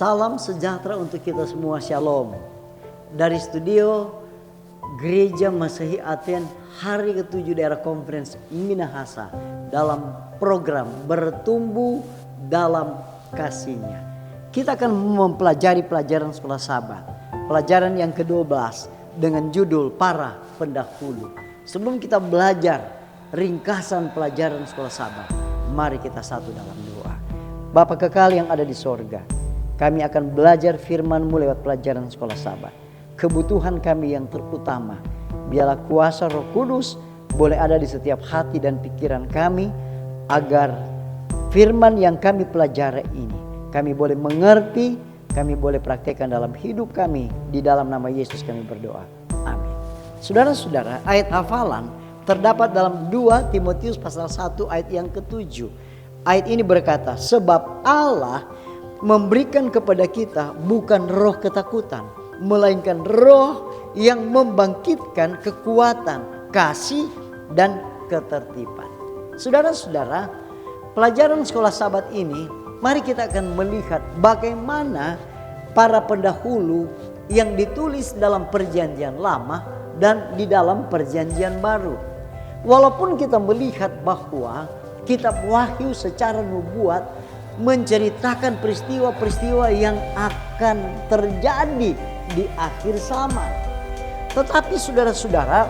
Salam sejahtera untuk kita semua, Shalom. Dari studio Gereja Masehi Aten hari ke-7 daerah Conference Minahasa dalam program Bertumbuh dalam Kasih-Nya. Kita akan mempelajari pelajaran sekolah sahabat, pelajaran yang ke-12 dengan judul Para Pendahulu. Sebelum kita belajar ringkasan pelajaran sekolah sahabat, mari kita satu dalam doa. Bapa kekal yang ada di sorga, kami akan belajar firman-Mu lewat pelajaran sekolah sahabat. Kebutuhan kami yang terutama, biarlah kuasa Roh Kudus boleh ada di setiap hati dan pikiran kami, agar firman yang kami pelajari ini kami boleh mengerti, kami boleh praktekkan dalam hidup kami. Di dalam nama Yesus kami berdoa. Amin. Saudara-saudara, ayat hafalan terdapat dalam 2 Timotius pasal 1 ayat yang ke-7. Ayat ini berkata, sebab Allah memberikan kepada kita bukan roh ketakutan, melainkan roh yang membangkitkan kekuatan, kasih, dan ketertiban. Saudara-saudara, pelajaran sekolah sahabat ini, mari kita akan melihat bagaimana para pendahulu yang ditulis dalam perjanjian lama dan di dalam perjanjian baru. Walaupun kita melihat bahwa kitab Wahyu secara nubuat menceritakan peristiwa-peristiwa yang akan terjadi di akhir zaman. Tetapi saudara-saudara,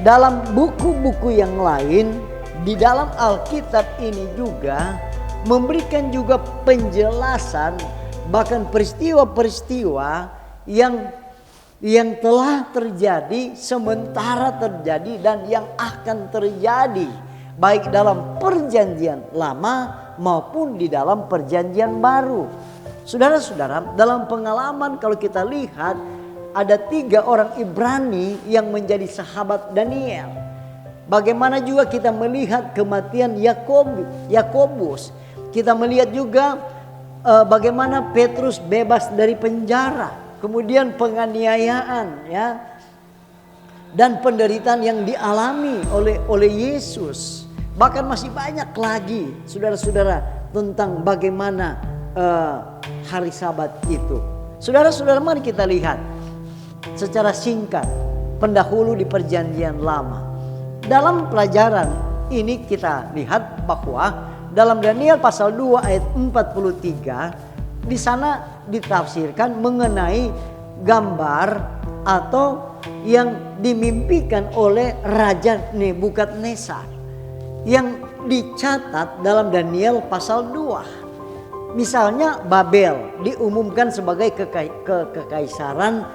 dalam buku-buku yang lain di dalam Alkitab ini juga memberikan juga penjelasan bahkan peristiwa-peristiwa yang telah terjadi, sementara terjadi, dan yang akan terjadi baik dalam perjanjian lama maupun di dalam perjanjian baru. Saudara-saudara, dalam pengalaman kalau kita lihat ada 3 orang Ibrani yang menjadi sahabat Daniel. Bagaimana juga kita melihat kematian Yakobus. Kita melihat juga bagaimana Petrus bebas dari penjara. Kemudian penganiayaan, ya, dan penderitaan yang dialami oleh Yesus. Bahkan masih banyak lagi, saudara-saudara, tentang bagaimana hari Sabat itu. Saudara-saudara, mari kita lihat secara singkat pendahulu di perjanjian lama. Dalam pelajaran ini kita lihat bahwa dalam Daniel pasal 2 ayat 43, di sana ditafsirkan mengenai gambar atau yang dimimpikan oleh Raja Nebukadnezar yang dicatat dalam Daniel pasal 2. Misalnya Babel diumumkan sebagai kekaisaran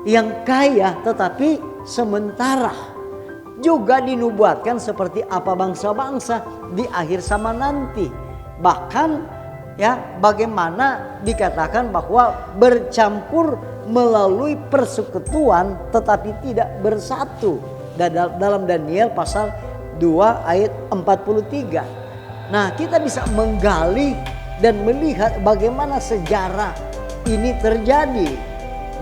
yang kaya tetapi sementara. Juga dinubuatkan seperti apa bangsa-bangsa di akhir zaman nanti. Bahkan ya, bagaimana dikatakan bahwa bercampur melalui persekutuan tetapi tidak bersatu dalam Daniel pasal 2 ayat 43. Nah, kita bisa menggali dan melihat bagaimana sejarah ini terjadi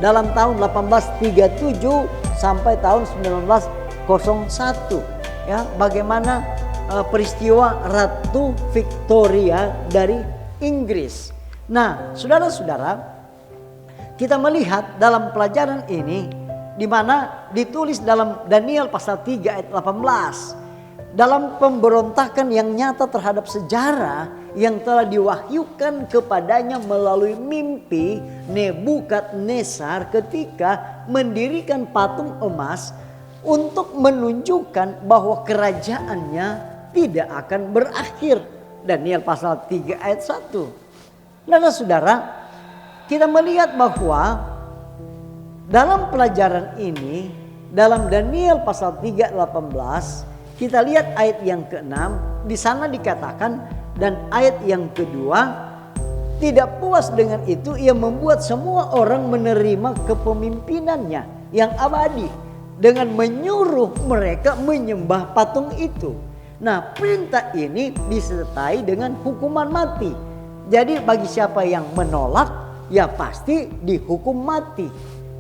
dalam tahun 1837 sampai tahun 1901, ya, bagaimana peristiwa Ratu Victoria dari Inggris. Nah, saudara-saudara, kita melihat dalam pelajaran ini di mana ditulis dalam Daniel pasal 3 ayat 18. Dalam pemberontakan yang nyata terhadap sejarah yang telah diwahyukan kepadanya melalui mimpi Nebukadnezar ketika mendirikan patung emas untuk menunjukkan bahwa kerajaannya tidak akan berakhir. Daniel pasal 3 ayat 1. Nah, saudara, kita melihat bahwa dalam pelajaran ini, dalam Daniel pasal 3 ayat 18, kita lihat ayat yang ke-6, di sana dikatakan, dan ayat yang kedua, tidak puas dengan itu ia membuat semua orang menerima kepemimpinannya yang abadi dengan menyuruh mereka menyembah patung itu. Nah, perintah ini disertai dengan hukuman mati. Jadi bagi siapa yang menolak, ya pasti dihukum mati.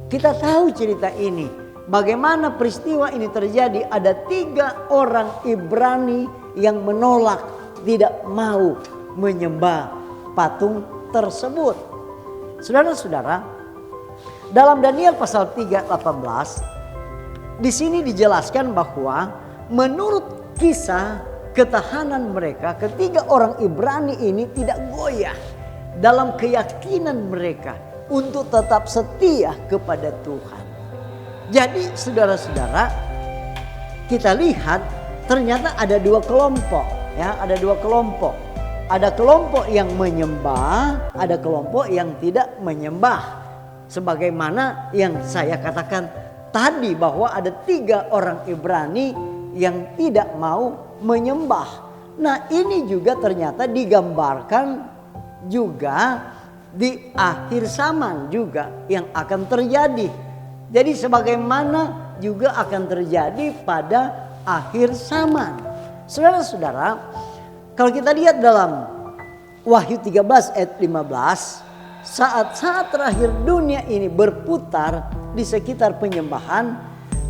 Kita tahu cerita ini. Bagaimana peristiwa ini terjadi, ada 3 orang Ibrani yang menolak, tidak mau menyembah patung tersebut. Saudara-saudara, dalam Daniel pasal 3:18 di sini dijelaskan bahwa menurut kisah ketahanan mereka, ketiga orang Ibrani ini tidak goyah dalam keyakinan mereka untuk tetap setia kepada Tuhan. Jadi saudara-saudara, kita lihat ternyata ada dua kelompok, ya, ada dua kelompok. Ada kelompok yang menyembah, ada kelompok yang tidak menyembah. Sebagaimana yang saya katakan tadi bahwa ada 3 orang Ibrani yang tidak mau menyembah. Nah, ini juga ternyata digambarkan juga di akhir zaman juga yang akan terjadi. Jadi sebagaimana juga akan terjadi pada akhir zaman. Saudara-saudara, kalau kita lihat dalam Wahyu 13 ayat 15, saat-saat terakhir dunia ini berputar di sekitar penyembahan,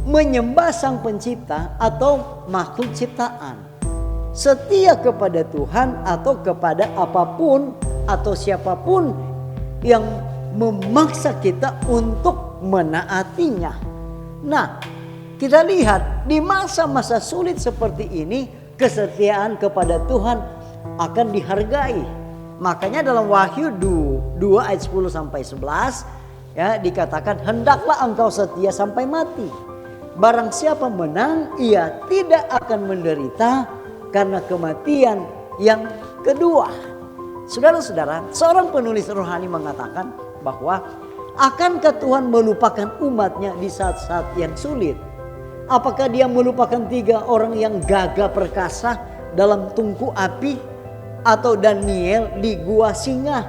menyembah Sang Pencipta atau makhluk ciptaan, setia kepada Tuhan atau kepada apapun atau siapapun yang memaksa kita untuk menaatinya. Nah, kita lihat di masa-masa sulit seperti ini, kesetiaan kepada Tuhan akan dihargai. Makanya dalam Wahyu 2 ayat 10 sampai 11 ya dikatakan, hendaklah engkau setia sampai mati. Barang siapa menang, ia tidak akan menderita karena kematian yang kedua. Saudara-saudara, seorang penulis rohani mengatakan bahwa akankah Tuhan melupakan umatnya di saat-saat yang sulit? Apakah dia melupakan 3 orang yang gagah perkasa dalam tungku api, atau Daniel di gua singa?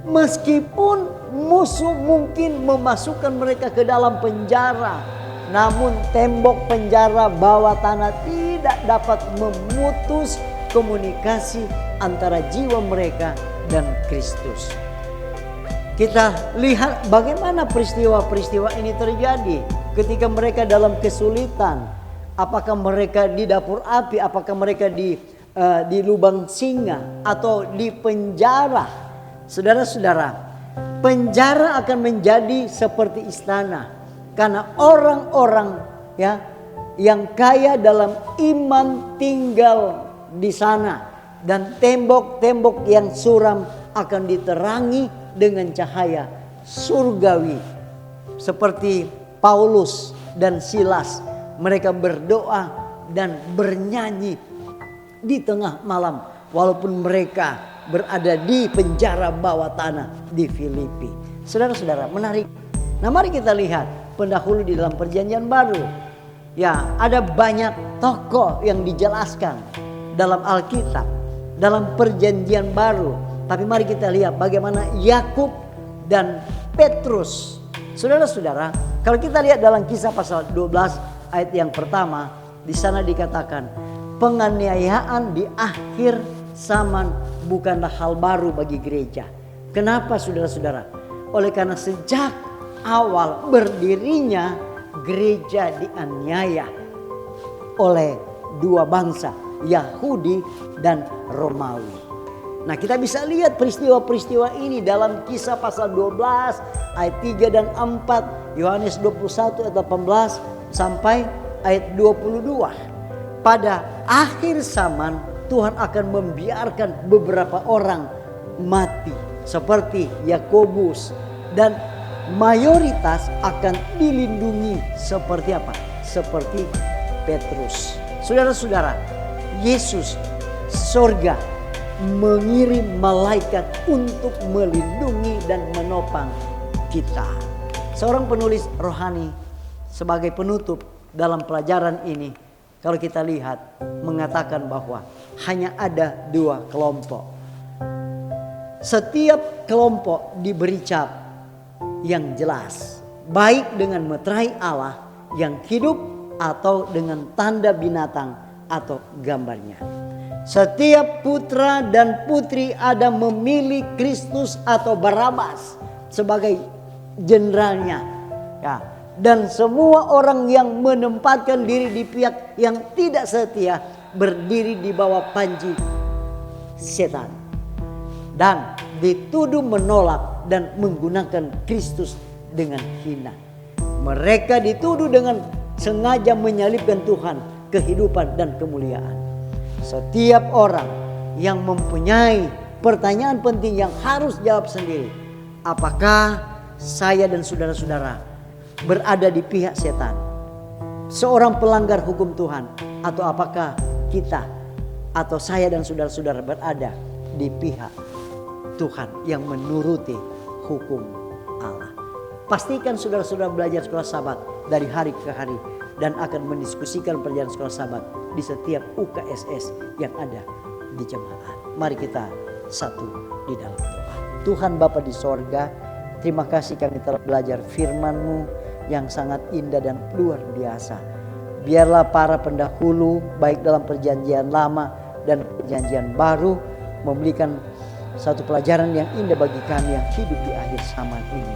Meskipun musuh mungkin memasukkan mereka ke dalam penjara, namun tembok penjara bawah tanah tidak dapat memutus komunikasi antara jiwa mereka dan Kristus. Kita lihat bagaimana peristiwa-peristiwa ini terjadi ketika mereka dalam kesulitan. Apakah mereka di dapur api, apakah mereka di lubang singa atau di penjara. Saudara-saudara, penjara akan menjadi seperti istana karena orang-orang ya yang kaya dalam iman tinggal di sana, dan tembok-tembok yang suram akan diterangi dengan cahaya surgawi. Seperti Paulus dan Silas, mereka berdoa dan bernyanyi di tengah malam walaupun mereka berada di penjara bawah tanah di Filipi. Saudara-saudara, menarik. Nah, mari kita lihat pendahulu di dalam Perjanjian Baru. Ya, ada banyak tokoh yang dijelaskan dalam Alkitab, dalam Perjanjian Baru. Tapi mari kita lihat bagaimana Yakub dan Petrus. Saudara-saudara, kalau kita lihat dalam Kisah pasal 12 ayat yang pertama, di sana dikatakan, penganiayaan di akhir zaman bukanlah hal baru bagi gereja. Kenapa saudara-saudara? Oleh karena sejak awal berdirinya gereja dianiaya oleh 2 bangsa, Yahudi dan Romawi. Nah, kita bisa lihat peristiwa-peristiwa ini dalam Kisah pasal 12 ayat 3 dan 4, Yohanes 21 ayat 18 sampai ayat 22. Pada akhir zaman Tuhan akan membiarkan beberapa orang mati seperti Yakobus, dan mayoritas akan dilindungi seperti apa? Seperti Petrus. Saudara-saudara, Yesus, sorga mengirim malaikat untuk melindungi dan menopang kita. Seorang penulis rohani sebagai penutup dalam pelajaran ini, kalau kita lihat, mengatakan bahwa hanya ada 2 kelompok. Setiap kelompok diberi cap yang jelas, baik dengan meterai Allah yang hidup atau dengan tanda binatang atau gambarnya. Setiap putra dan putri ada memilih Kristus atau Barabas sebagai jenderalnya. Ya. Dan semua orang yang menempatkan diri di pihak yang tidak setia berdiri di bawah panji setan dan dituduh menolak dan menggunakan Kristus dengan hina. Mereka dituduh dengan sengaja menyalibkan Tuhan, kehidupan dan kemuliaan. Setiap orang yang mempunyai pertanyaan penting yang harus jawab sendiri. Apakah saya dan saudara-saudara berada di pihak setan, seorang pelanggar hukum Tuhan, atau apakah kita atau saya dan saudara-saudara berada di pihak Tuhan yang menuruti hukum Allah? Pastikan saudara-saudara belajar sekolah Sabat dari hari ke hari dan akan mendiskusikan pelajaran sekolah Sabat di setiap UKSS yang ada di jemaat. Mari kita satu di dalam doa. Tuhan Bapa di sorga, terima kasih kami telah belajar firman-Mu yang sangat indah dan luar biasa. Biarlah para pendahulu baik dalam perjanjian lama dan perjanjian baru memberikan satu pelajaran yang indah bagi kami yang hidup di akhir zaman ini.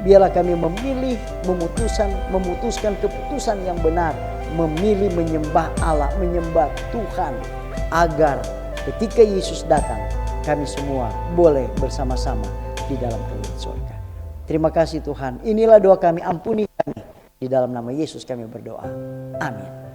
Biarlah kami memilih, memutuskan keputusan yang benar, memilih menyembah Allah, menyembah Tuhan, agar ketika Yesus datang, kami semua boleh bersama-sama di dalam kerajaan surga. Terima kasih Tuhan. Inilah doa kami, ampuni kami. Di dalam nama Yesus kami berdoa. Amin.